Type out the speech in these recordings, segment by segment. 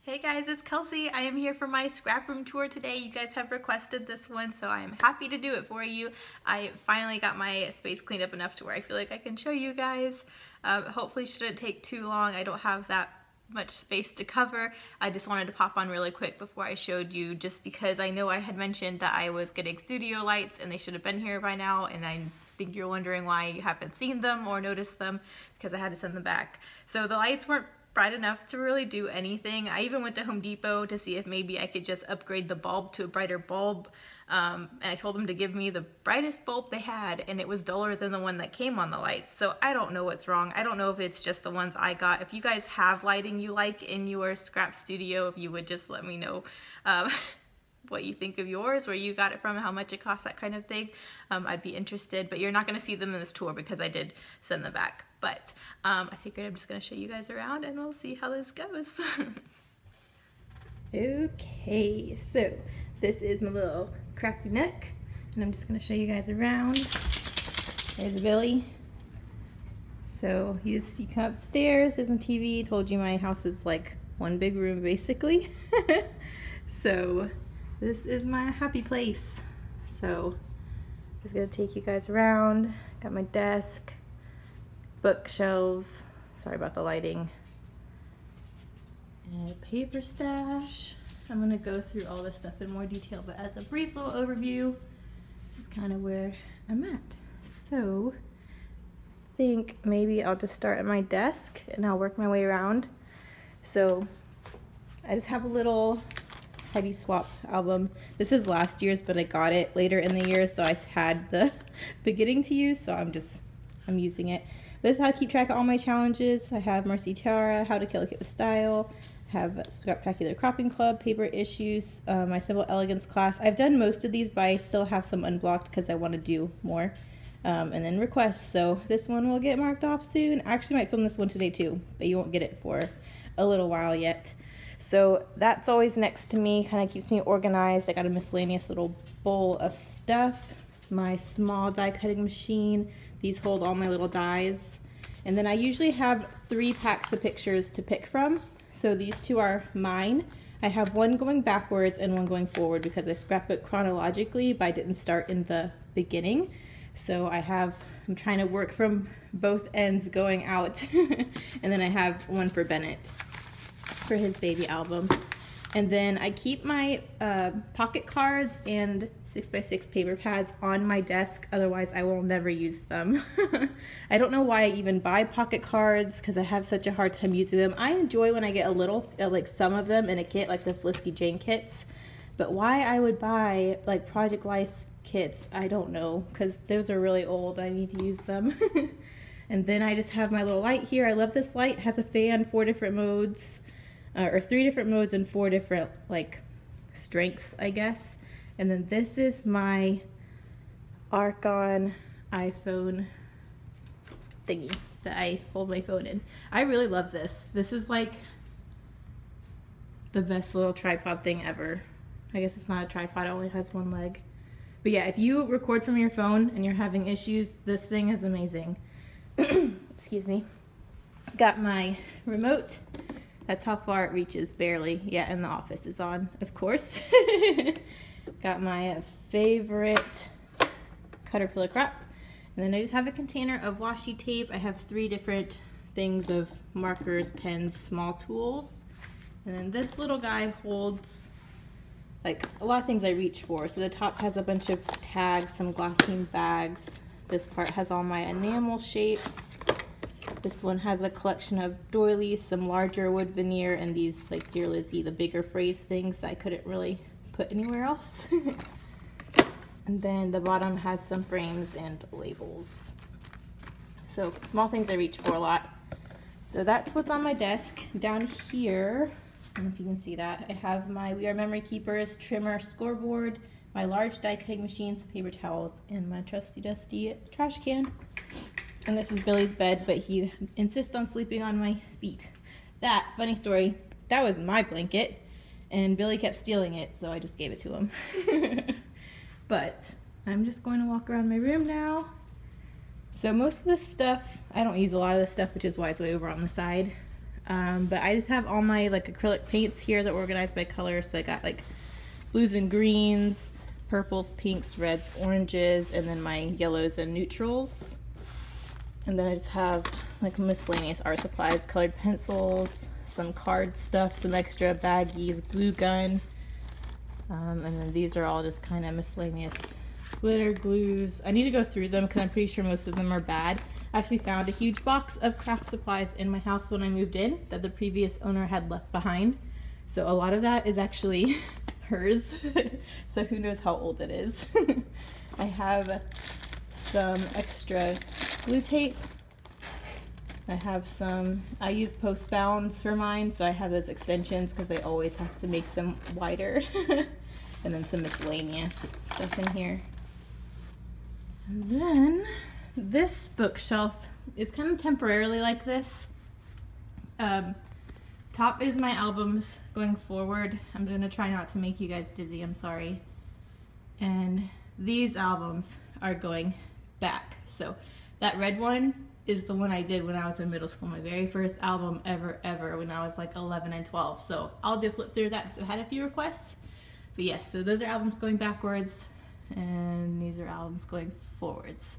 Hey guys, it's Kelsey. I am here for my scrap room tour today. You guys have requested this one, so I am happy to do it for you. I finally got my space cleaned up enough to where I feel like I can show you guys. Hopefully shouldn't take too long. I don't have that much space to cover. I just wanted to pop on really quick before I showed you, just because I know I had mentioned that I was getting studio lights and they should have been here by now, and I think you're wondering why you haven't seen them or noticed them, because I had to send them back. So the lights weren't bright enough to really do anything. I even went to Home Depot to see if maybe I could just upgrade the bulb to a brighter bulb, and I told them to give me the brightest bulb they had, and it was duller than the one that came on the lights. So I don't know what's wrong. I don't know if it's just the ones I got. If you guys have lighting you like in your scrap studio, if you would just let me know what you think of yours, where you got it from, how much it costs, that kind of thing. I'd be interested, but you're not going to see them in this tour because I did send them back. But I figured I'm just going to show you guys around and we'll see how this goes. Okay, so this is my little crafty nook, and I'm just going to show you guys around. There's Billy. So you come upstairs, there's my TV. Told you my house is like one big room basically. So this is my happy place. So I'm just gonna take you guys around. Got my desk, bookshelves, sorry about the lighting, and a paper stash. I'm gonna go through all this stuff in more detail, but as a brief little overview, this is kind of where I'm at. So I think maybe I'll just start at my desk and I'll work my way around. So I just have a little Heidi Swap album. This is last year's, but I got it later in the year, so I had the beginning to use, so I'm using it. This is how to keep track of all my challenges. I have Mercy Tiara, How to Kill a Kit with Style, have Scraptacular Cropping Club, Paper Issues, my Simple Elegance class. I've done most of these, but I still have some unblocked because I want to do more. And then requests. So this one will get marked off soon. I actually might film this one today too, but you won't get it for a little while yet. So that's always next to me, kind of keeps me organized. I got a miscellaneous little bowl of stuff, my small die cutting machine. These hold all my little dies. And then I usually have 3 packs of pictures to pick from. So these 2 are mine. I have one going backwards and one going forward because I scrapbook chronologically, but I didn't start in the beginning. So I'm trying to work from both ends going out. And then I have one for Bennett for his baby album. And then I keep my pocket cards and 6x6 paper pads on my desk, otherwise I will never use them. I don't know why I even buy pocket cards, because I have such a hard time using them. I enjoy when I get a little, like some of them in a kit, like the Felicity Jane kits, but why I would buy like Project Life kits, I don't know, because those are really old. I need to use them. And then I just have my little light here. I love this light. It has a fan, 4 different modes. Or 3 different modes and 4 different like strengths, I guess. And then this is my Archon iPhone thingy that I hold my phone in. I really love this. This is like the best little tripod thing ever. I guess it's not a tripod, it only has 1 leg. But yeah, if you record from your phone and you're having issues, this thing is amazing. Excuse me. Got my remote. That's how far it reaches, barely. Yeah, and the office is on, of course. Got my favorite Caterpillar crap. And then I just have a container of washi tape. I have 3 different things of markers, pens, small tools. And then this little guy holds like a lot of things I reach for. So the top has a bunch of tags, some glassine bags. This part has all my enamel shapes. This one has a collection of doilies, some larger wood veneer, and these like Dear Lizzie, the bigger phrase things that I couldn't really put anywhere else. And then the bottom has some frames and labels. So small things I reach for a lot. So that's what's on my desk. Down here, I don't know if you can see that, I have my We Are Memory Keepers trimmer scoreboard, my large die cutting machines, paper towels, and my trusty dusty trash can. And this is Billy's bed, but he insists on sleeping on my feet. That, funny story, that was my blanket, and Billy kept stealing it, so I just gave it to him. But I'm just going to walk around my room now. So most of this stuff, I don't use a lot of this stuff, which is why it's way over on the side. But I just have all my like acrylic paints here that are organized by color. So I got like blues and greens, purples, pinks, reds, oranges, and then my yellows and neutrals. And then I just have like miscellaneous art supplies, colored pencils, some card stuff, some extra baggies, glue gun. And then these are all just kind of miscellaneous glitter glues. I need to go through them because I'm pretty sure most of them are bad. I actually found a huge box of craft supplies in my house when I moved in that the previous owner had left behind. So a lot of that is actually hers. So who knows how old it is. I have some extra glue tape. I have some, I use post bounds for mine, so I have those extensions because I always have to make them wider. And then some miscellaneous stuff in here. And then this bookshelf is kind of temporarily like this. Top is my albums going forward. I'm gonna try not to make you guys dizzy, I'm sorry. And these albums are going back. So that red one is the one I did when I was in middle school, my very first album ever when I was like 11 and 12. So I'll do a flip through that because I've had a few requests. But yes, so those are albums going backwards and these are albums going forwards.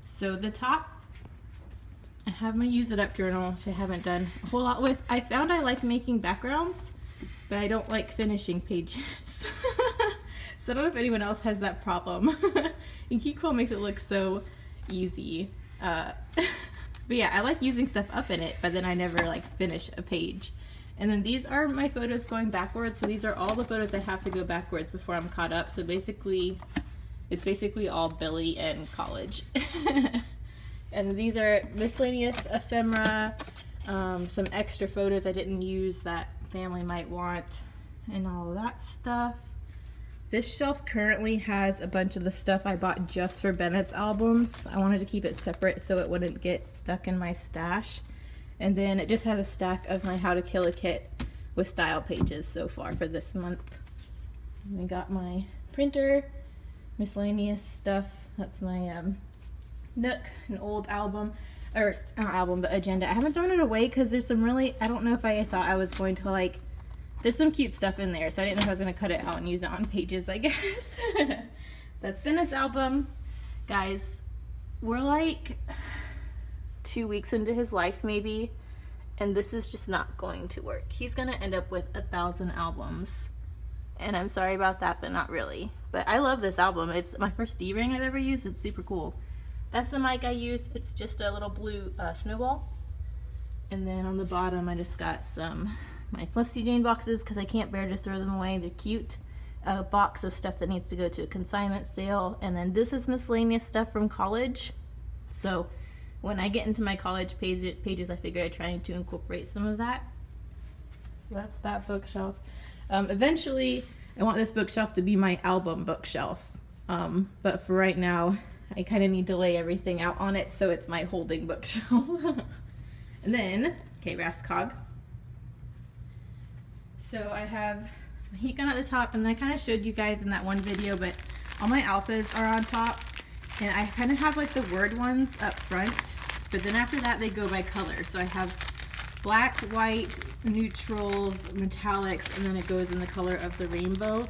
So the top, I have my Use It Up journal, which I haven't done a whole lot with. I found I like making backgrounds, but I don't like finishing pages. So I don't know if anyone else has that problem. And Quill makes it look so easy. But yeah, I like using stuff up in it, but then I never like finish a page. And then these are my photos going backwards. So these are all the photos I have to go backwards before I'm caught up. So basically, it's basically all Billy and college. And these are miscellaneous ephemera, some extra photos I didn't use that family might want, and all that stuff. This shelf currently has a bunch of the stuff I bought just for Bennett's albums. I wanted to keep it separate so it wouldn't get stuck in my stash. And then it just has a stack of my How to Kill a Kit with style pages so far for this month. And we got my printer, miscellaneous stuff. That's my Nook, an old album, or not album, but agenda. I haven't thrown it away because there's some really, I don't know if I thought I was going to like, there's some cute stuff in there, so I didn't know if I was going to cut it out and use it on pages, I guess. That's Bennett's album. Guys, we're like 2 weeks into his life maybe, and this is just not going to work. He's going to end up with 1,000 albums, and I'm sorry about that, but not really. But I love this album. It's my first D-ring I've ever used. It's super cool. That's the mic I use. It's just a little blue snowball. And then on the bottom I just got some my Felicity Jane boxes because I can't bear to throw them away. They're cute. A box of stuff that needs to go to a consignment sale. And then this is miscellaneous stuff from college. So when I get into my college pages, I figured I'd try to incorporate some of that. So that's that bookshelf. Eventually, I want this bookshelf to be my album bookshelf. But for right now, I kind of need to lay everything out on it so it's my holding bookshelf. And then, okay, Rascog. So I have my heat gun at the top, and I kind of showed you guys in that one video, but all my alphas are on top. And I kind of have like the word ones up front, but then after that they go by color. So I have black, white, neutrals, metallics, and then it goes in the color of the rainbow.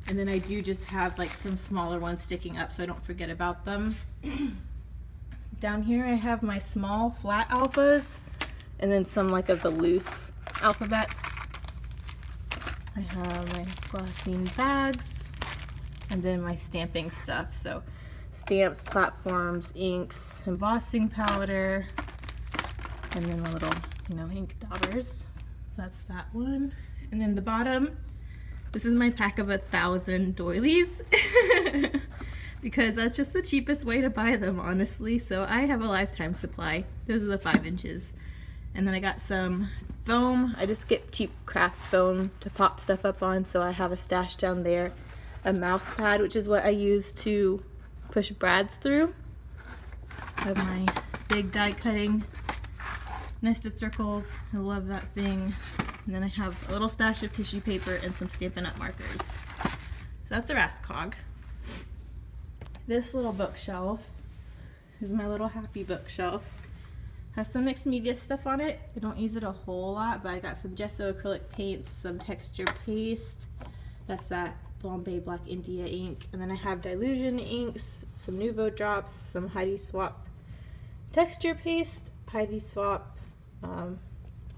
And then I do just have like some smaller ones sticking up so I don't forget about them. Down here I have my small flat alphas and then some like of the loose alphabets. I have my glassine bags and then my stamping stuff. So stamps, platforms, inks, embossing powder, and then my little, ink daubers. So that's that one. And then the bottom, this is my pack of 1,000 doilies because that's just the cheapest way to buy them, honestly. So I have a lifetime supply. Those are the 5 inches. And then I got some foam. I just get cheap craft foam to pop stuff up on, so I have a stash down there. A mouse pad, which is what I use to push brads through. I have my big die cutting nested circles. I love that thing. And then I have a little stash of tissue paper and some Stampin' Up! Markers. So that's the Rascog. This little bookshelf is my little happy bookshelf. Has some mixed media stuff on it. I don't use it a whole lot, but I got some gesso acrylic paints, some texture paste. That's that Bombay Black India ink. And then I have Dilution inks, some Nuvo drops, some Heidi Swap texture paste, Heidi Swap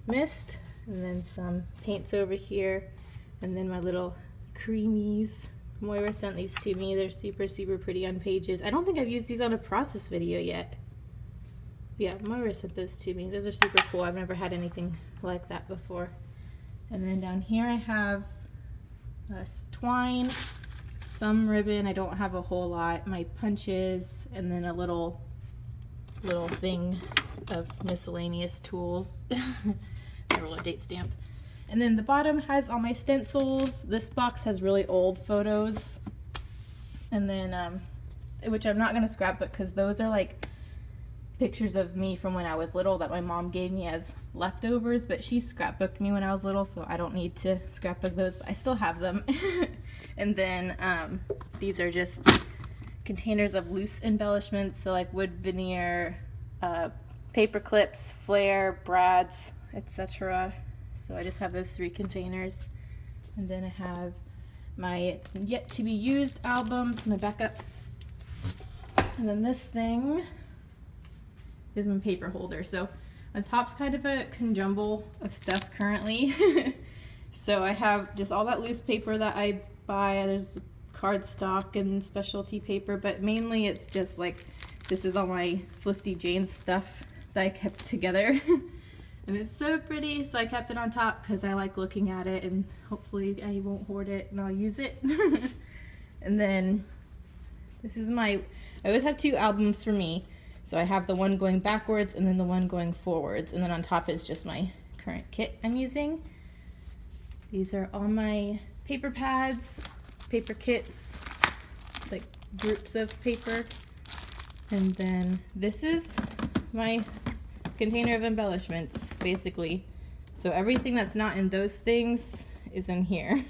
mist, and then some paints over here. And then my little creamies. Moira sent these to me. They're super, super pretty on pages. I don't think I've used these on a process video yet. Yeah, Moira sent those to me. Those are super cool. I've never had anything like that before. And then down here I have twine, some ribbon. I don't have a whole lot. My punches, and then a little thing of miscellaneous tools. A roller date stamp. And then the bottom has all my stencils. This box has really old photos. And then, which I'm not gonna scrapbook because those are like pictures of me from when I was little that my mom gave me as leftovers, but she scrapbooked me when I was little, so I don't need to scrapbook those, but I still have them. And then these are just containers of loose embellishments, so like wood veneer, paper clips, flare, brads, etc. So I just have those 3 containers. And then I have my yet to be used albums, my backups. And then this thing is my paper holder. So on top's kind of a conjumble of stuff currently. So I have just all that loose paper that I buy. There's cardstock and specialty paper, but mainly it's just like, this is all my Felicity Jane's stuff that I kept together. And it's so pretty, so I kept it on top because I like looking at it, and hopefully I won't hoard it and I'll use it. And then this is I always have 2 albums for me. So I have the one going backwards and then the one going forwards, and then on top is just my current kit I'm using. These are all my paper pads, paper kits, like groups of paper. And then this is my container of embellishments, basically. So everything that's not in those things is in here.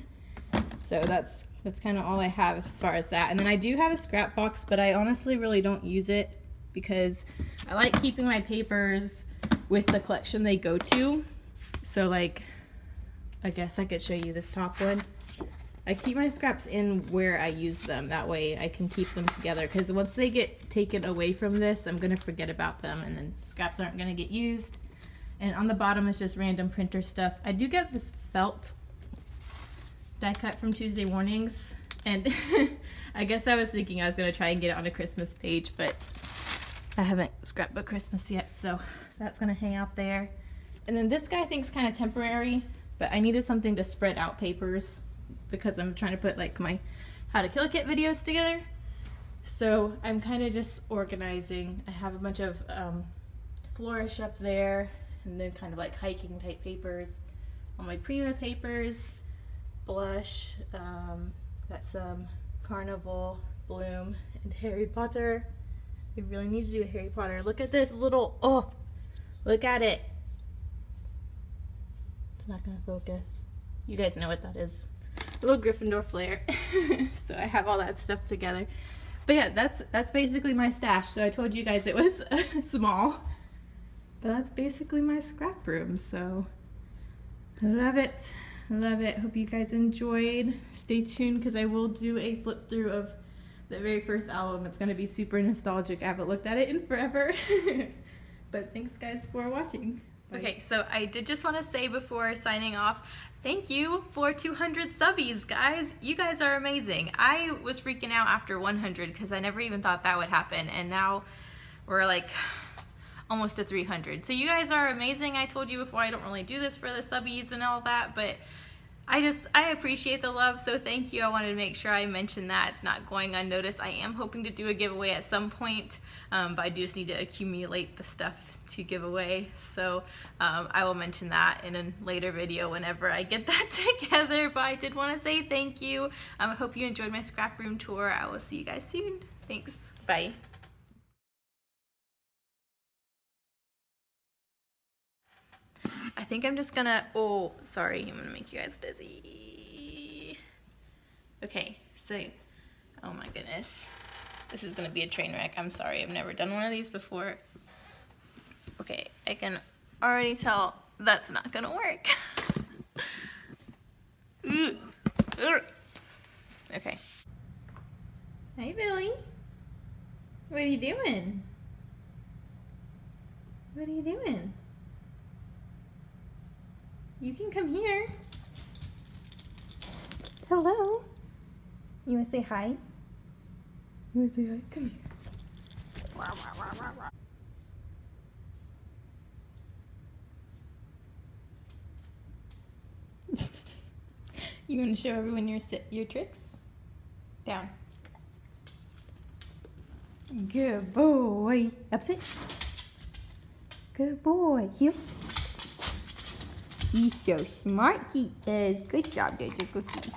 So that's kind of all I have as far as that. And then I do have a scrap box, but I honestly really don't use it because I like keeping my papers with the collection they go to. So like, I guess I could show you this top one. I keep my scraps in where I use them. That way I can keep them together, because once they get taken away from this, I'm gonna forget about them and then scraps aren't gonna get used. And on the bottom is just random printer stuff. I do get this felt die cut from Tuesday Mornings, and I guess I was thinking I was gonna try and get it on a Christmas page, but I haven't scrapbooked Christmas yet, so that's gonna hang out there. And then this guy I think is kind of temporary, but I needed something to spread out papers because I'm trying to put like my How to Kill a Kit videos together. So I'm kind of just organizing. I have a bunch of flourish up there, and then kind of like hiking type papers. All my Prima papers, blush, got some Carnival, Bloom, and Harry Potter. I really need to do a Harry Potter. Look at this little, oh, look at it. It's not gonna focus. You guys know what that is. Little Gryffindor flare. So I have all that stuff together. But yeah, that's basically my stash. So I told you guys it was small, but that's basically my scrap room. So I love it. I love it. Hope you guys enjoyed. Stay tuned because I will do a flip through of the very first album. It's going to be super nostalgic. I haven't looked at it in forever. But thanks guys for watching. Okay, so I did just want to say before signing off, thank you for 200 subbies, guys. You guys are amazing. I was freaking out after 100 because I never even thought that would happen, and now we're like almost at 300. So you guys are amazing. I told you before I don't really do this for the subbies and all that, but I appreciate the love, so thank you. I wanted to make sure I mentioned that. It's not going unnoticed. I am hoping to do a giveaway at some point, but I just need to accumulate the stuff to give away. So I will mention that in a later video whenever I get that together, but I did want to say thank you. I hope you enjoyed my scrap room tour. I will see you guys soon. Thanks. Bye. I think I'm just gonna, oh, sorry, I'm gonna make you guys dizzy. Okay, so, oh my goodness. This is gonna be a train wreck. I'm sorry, I've never done one of these before. Okay, I can already tell that's not gonna work. Okay. Hey, Billy. What are you doing? What are you doing? You can come here. Hello. You wanna say hi? You wanna say hi? Come here. You want to show everyone your tricks? Down. Good boy. Upset. Good boy. Here. He's so smart. He is. Good job, Dr. Cookie.